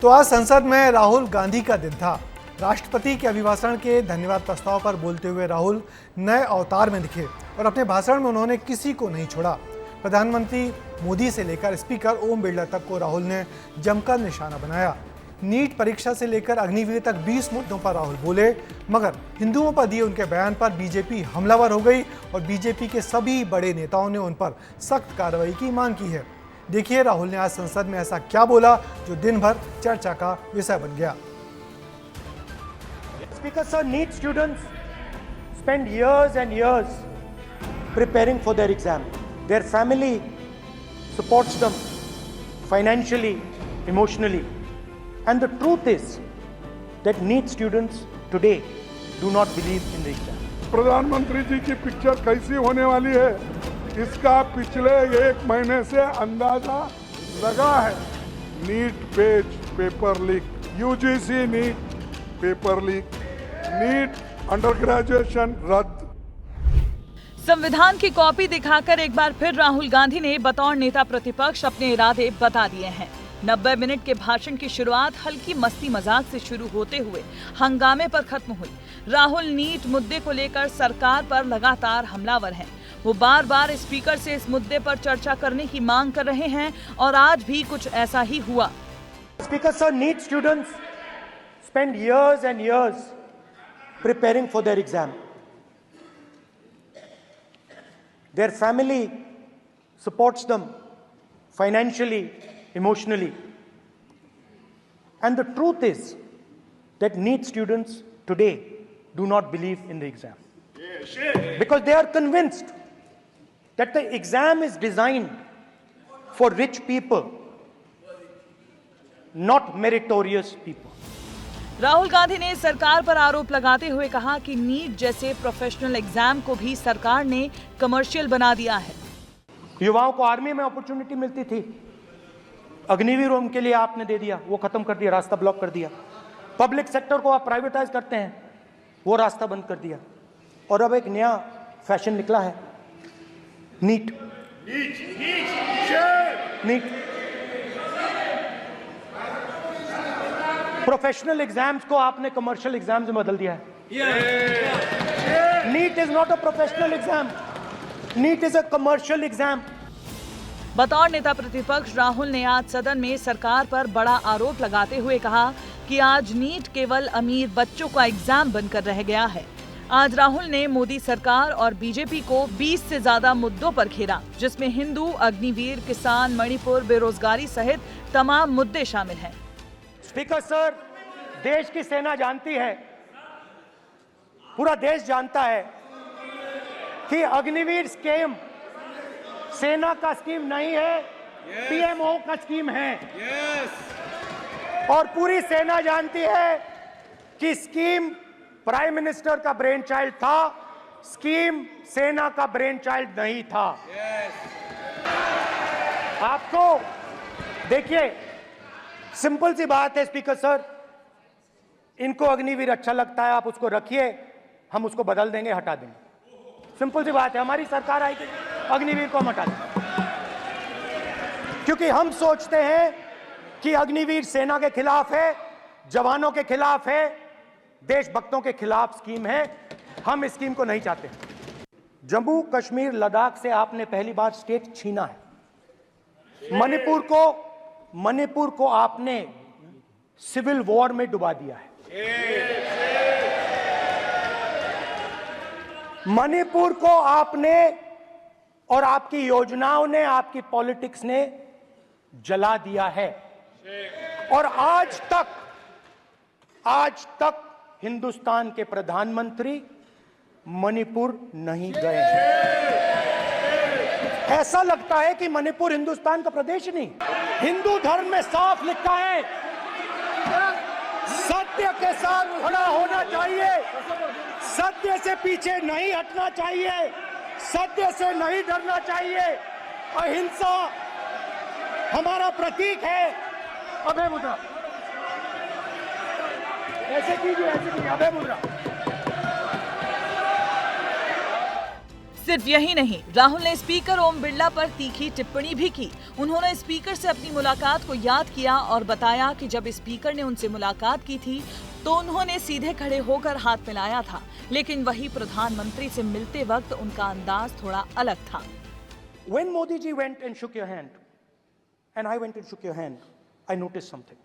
तो आज संसद में राहुल गांधी का दिन था। राष्ट्रपति के अभिभाषण के धन्यवाद प्रस्ताव पर बोलते हुए राहुल नए अवतार में दिखे और अपने भाषण में उन्होंने किसी को नहीं छोड़ा। प्रधानमंत्री मोदी से लेकर स्पीकर ओम बिरला तक को राहुल ने जमकर निशाना बनाया। नीट परीक्षा से लेकर अग्निवीर तक 20 मुद्दों पर राहुल बोले, मगर हिंदुओं पर दिए उनके बयान पर बीजेपी हमलावर हो गई और बीजेपी के सभी बड़े नेताओं ने उन पर सख्त कार्रवाई की मांग की है। देखिए राहुल ने आज संसद में ऐसा क्या बोला जो दिन भर चर्चा का विषय बन गया। Speaker sir, NEET students spend years and years preparing for their exam. Their family supports them financially, emotionally. And the truth is that NEET students today do not believe in the exam. प्रधानमंत्री जी की picture कैसी होने वाली है, इसका पिछले एक महीने से अंदाजा लगा है। NEET page paper leak, UGC NEET paper leak, NEET under graduation रद्द। संविधान की कॉपी दिखाकर एक बार फिर राहुल गांधी ने बतौर नेता प्रतिपक्ष अपने इरादे बता दिए हैं। 90 मिनट के भाषण की शुरुआत हल्की मस्ती मजाक से शुरू होते हुए हंगामे पर खत्म हुई। राहुल नीट मुद्दे को लेकर सरकार पर लगातार हमलावर हैं। वो बार बार स्पीकर से इस मुद्दे पर चर्चा करने की मांग कर रहे हैं और आज भी कुछ ऐसा ही हुआ। Speaker sir, NEET students spend years and years preparing for their exam. Their family supports them financially, emotionally. And the truth is that NEET students today do not believe in the exam. Because they are convinced that the exam is designed for rich people, not meritorious people. Rahul Gandhi ने सरकार पर आरोप लगाते हुए कहा कि NEET जैसे professional exam को भी सरकार ने कमर्शियल बना दिया है। युवाओं को आर्मी में अपॉर्चुनिटी मिलती थी, अग्निवीर उनके लिए आपने दे दिया, वो खत्म कर दिया, रास्ता ब्लॉक कर दिया। पब्लिक सेक्टर को आप प्राइवेटाइज करते हैं, वो रास्ता बंद कर दिया। और अब एक नया फैशन निकला है, नीट। प्रोफेशनल एग्जाम्स को आपने कमर्शियल एग्जाम्स में बदल दिया है। NEET is not a professional exam, NEET is a commercial exam. बतौर नेता प्रतिपक्ष राहुल ने आज सदन में सरकार पर बड़ा आरोप लगाते हुए कहा कि आज नीट केवल अमीर बच्चों का एग्जाम बनकर रह गया है। आज राहुल ने मोदी सरकार और बीजेपी को 20 से ज्यादा मुद्दों पर घेरा, जिसमें हिंदू, अग्निवीर, किसान, मणिपुर, बेरोजगारी सहित तमाम मुद्दे शामिल हैं। स्पीकर सर, देश की सेना जानती है, पूरा देश जानता है कि अग्निवीर स्कीम सेना का स्कीम नहीं है, पीएमओ का स्कीम है। और पूरी सेना जानती है कि स्कीम प्राइम मिनिस्टर का ब्रेन चाइल्ड था, स्कीम सेना का ब्रेन चाइल्ड नहीं था। आपको देखिए, सिंपल सी बात है स्पीकर सर, इनको अग्निवीर अच्छा लगता है, आप उसको रखिए, हम उसको बदल देंगे, हटा देंगे। सिंपल सी बात है, हमारी सरकार आएगी, अग्निवीर को हम हटा देंगे। क्योंकि हम सोचते हैं कि अग्निवीर सेना के खिलाफ है, जवानों के खिलाफ है, देशभक्तों के खिलाफ स्कीम है। हम इस स्कीम को नहीं चाहते। जम्मू कश्मीर लद्दाख से आपने पहली बार स्टेट छीना है। मणिपुर को आपने सिविल वॉर में डुबा दिया है। मणिपुर को आपने और आपकी योजनाओं ने, आपकी पॉलिटिक्स ने जला दिया है। और आज तक हिंदुस्तान के प्रधानमंत्री मणिपुर नहीं गए हैं। ऐसा लगता है कि मणिपुर हिंदुस्तान का प्रदेश ही नहीं। हिंदू धर्म में साफ लिखा है, सत्य के साथ खड़ा होना चाहिए, सत्य से पीछे नहीं हटना चाहिए, सत्य से नहीं डरना चाहिए। अहिंसा हमारा प्रतीक है। अभय मुद्रा, ऐसे कीजिए, अभय मुद्रा। सिर्फ यही नहीं, राहुल ने स्पीकर ओम बिरला पर तीखी टिप्पणी भी की। उन्होंने स्पीकर से अपनी मुलाकात को याद किया और बताया कि जब स्पीकर ने उनसे मुलाकात की थी तो उन्होंने सीधे खड़े होकर हाथ मिलाया था, लेकिन वही प्रधानमंत्री से मिलते वक्त उनका अंदाज थोड़ा अलग था। When Modi ji went and shook your hand, and I went and shook your hand, I noticed something.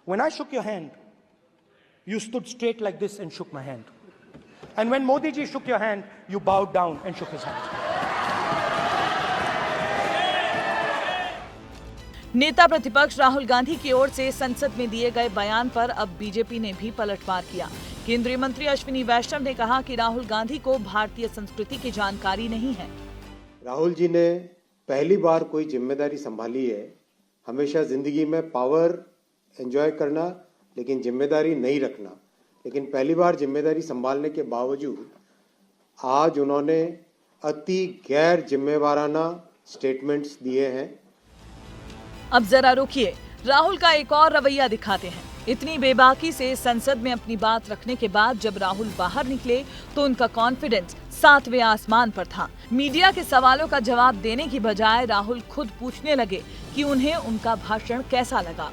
When I shook your hand, you stood straight like this and shook my hand. And when Modi ji shook your hand, you bowed down and shook his hand. नेता प्रतिपक्ष राहुल गांधी की ओर से संसद में दिए गए बयान पर अब बीजेपी ने भी पलटवार किया। केंद्रीय मंत्री अश्विनी वैष्णव ने कहा कि राहुल गांधी को भारतीय संस्कृति की जानकारी नहीं है। राहुल जी ने पहली बार कोई जिम्मेदारी संभाली है। हमेशा जिंदगी में पावर एंजॉय करना लेकिन जिम्मेदारी नहीं रखना, लेकिन पहली बार जिम्मेदारी संभालने के बावजूद आज उन्होंने अति गैर जिम्मेवाराना स्टेटमेंट्स दिए हैं। अब जरा रुकिए, राहुल का एक और रवैया दिखाते हैं। इतनी बेबाकी से संसद में अपनी बात रखने के बाद जब राहुल बाहर निकले तो उनका कॉन्फिडेंस 7वें आसमान पर था। मीडिया के सवालों का जवाब देने की बजाय राहुल खुद पूछने लगे कि उन्हें उनका भाषण कैसा लगा।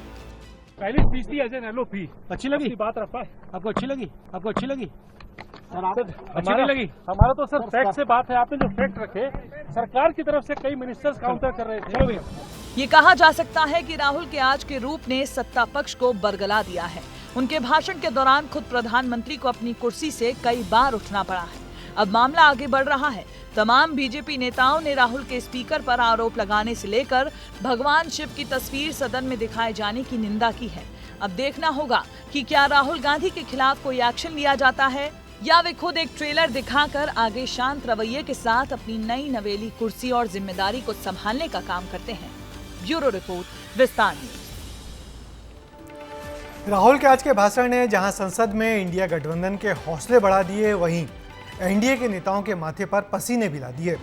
पहली स्पीच थी एज एन एलओपी। अच्छी लगी? बात रख पाए आपको अच्छी लगी? आपको अच्छी लगी? हमारी लगी। हमारा तो सर फैक्ट से बात है। आपने जो फैक्ट रखे, सरकार की तरफ से कई मिनिस्टर्स काउंटर कर रहे थे। ये कहा जा सकता है कि राहुल के आज के रूप ने सत्ता पक्ष को बरगला दिया है। उनके भाषण के दौरान खुद प्रधानमंत्री को अपनी कुर्सी से कई बार उठना पड़ा है। अब मामला आगे बढ़ रहा है। तमाम बीजेपी नेताओं ने राहुल के स्पीकर पर आरोप लगाने से लेकर भगवान शिव की तस्वीर सदन में दिखाए जाने की निंदा की है। अब देखना होगा कि क्या राहुल गांधी के खिलाफ कोई एक्शन लिया जाता है या वे खुद एक ट्रेलर दिखाकर आगे शांत रवैये के साथ अपनी नई नवेली कुर्सी और जिम्मेदारी को संभालने का काम करते हैं। ब्यूरो रिपोर्ट, विस्तार न्यूज। राहुल के आज के भाषण ने जहां संसद में इंडिया गठबंधन के हौसले बढ़ा दिए, वहीं एनडीए के नेताओं के माथे पर पसीने भी ला दिए।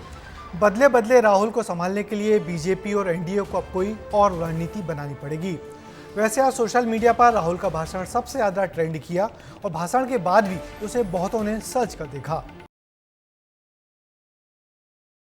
बदले बदले राहुल को संभालने के लिए बीजेपी और एनडीए को अब कोई और रणनीति बनानी पड़ेगी। वैसे आज सोशल मीडिया पर राहुल का भाषण सबसे ज़्यादा ट्रेंड किया और भाषण के बाद भी उसे बहुतों ने सर्च कर देखा।